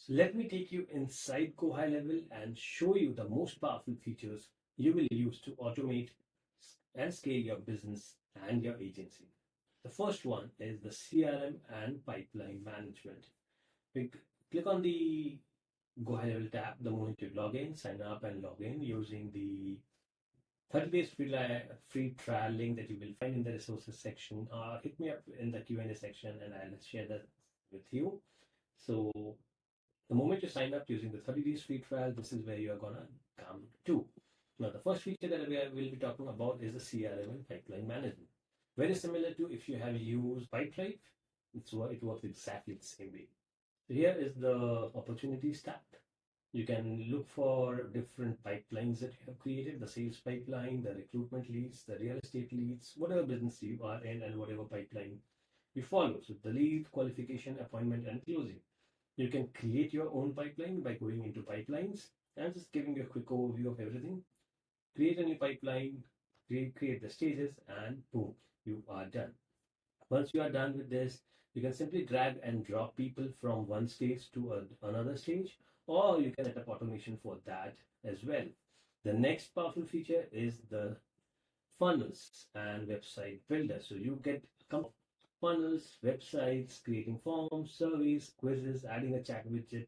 So let me take you inside GoHighLevel and show you the most powerful features you will use to automate and scale your business and your agency. The first one is the CRM and pipeline management. We click on the GoHighLevel tab the moment you log in, sign up and log in using the 30 days free trial link that you will find in the resources section, or hit me up in the Q&A section and I'll share that with you. So the moment you sign up using the 30 days free trial, this is where you are gonna come to. Now, the first feature that we will be talking about is the CRM and pipeline management. Very similar to if you have used Pipeline, it works exactly the same way. So here is the opportunities tab. You can look for different pipelines that you have created, the sales pipeline, the recruitment leads, the real estate leads, whatever business you are in and whatever pipeline you follow. So the lead, qualification, appointment, and closing. You can create your own pipeline by going into pipelines and just giving you a quick overview of everything. Create a new pipeline, create the stages, and boom, you are done. Once you are done with this, you can simply drag and drop people from one stage to another stage, or you can set up automation for that as well. The next powerful feature is the funnels and website builder. So you get funnels, websites, creating forms, surveys, quizzes, adding a chat widget,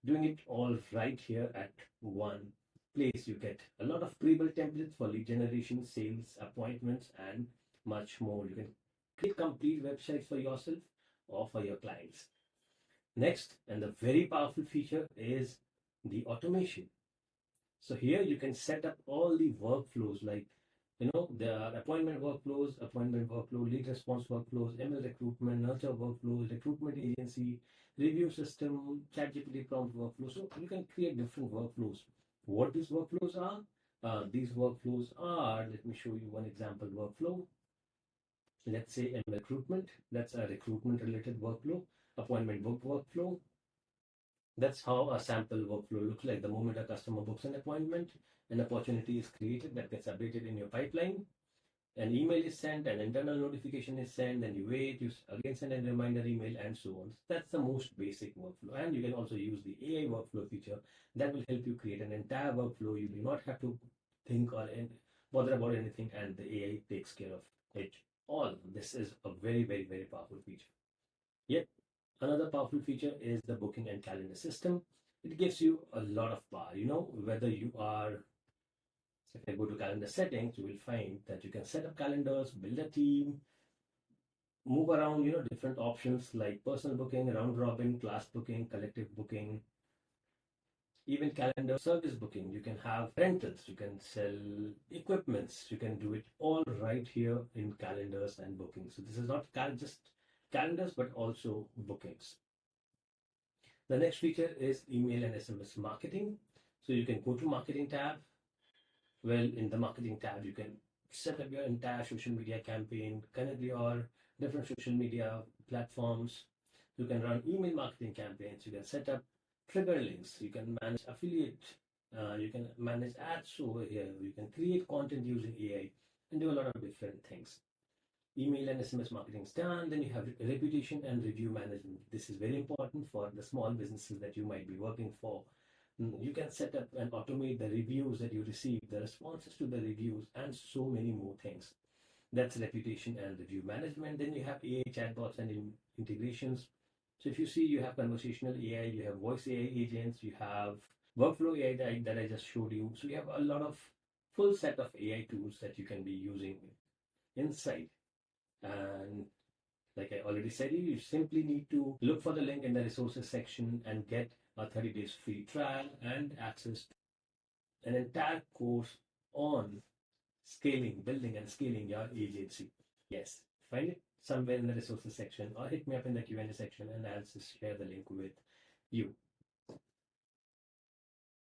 doing it all right here at one place. You get a lot of pre-built templates for lead generation, sales, appointments, and much more. You can create complete websites for yourself or for your clients. Next, and the very powerful feature is the automation. So here you can set up all the workflows like the appointment workflows, lead response workflows, ML recruitment, nurture workflows, recruitment agency, review system, ChatGPT prompt workflows. So you can create different workflows. What these workflows are? Let me show you one example workflow. Let's say ML recruitment. That's a recruitment related workflow. Appointment book workflow. That's how a sample workflow looks like. The moment a customer books an appointment, an opportunity is created that gets updated in your pipeline. An email is sent, an internal notification is sent, then you wait, you again send a reminder email, and so on. That's the most basic workflow. And you can also use the AI workflow feature that will help you create an entire workflow. You do not have to think or bother about anything, and the AI takes care of it all. This is a very, very, very powerful feature. Yet, another powerful feature is the booking and calendar system. It gives you a lot of power. Whether you are, if I go to calendar settings, you will find that you can set up calendars, build a team, move around, different options like personal booking, round robin, class booking, collective booking, even calendar service booking. You can have rentals, you can sell equipments, you can do it all right here in calendars and bookings. So this is not just calendars, but also bookings. The next feature is email and SMS marketing. So you can go to marketing tab. Well, in the marketing tab, you can set up your entire social media campaign, connect your different social media platforms. You can run email marketing campaigns. You can set up trigger links. You can manage affiliate. You can manage ads over here. You can create content using AI and do a lot of different things. Email and SMS marketing is done. Then you have reputation and review management. This is very important for the small businesses that you might be working for. You can set up and automate the reviews that you receive, the responses to the reviews, and so many more things. That's reputation and review management. Then you have AI chatbots and integrations. So if you see, you have conversational AI, you have voice AI agents, you have workflow AI that I just showed you. So you have a lot of full set of AI tools that you can be using inside. And like I already said, you simply need to look for the link in the resources section and get a 30 days free trial and access to an entire course on building and scaling your agency. Yes, find it somewhere in the resources section or hit me up in the Q&A section and I'll just share the link with you.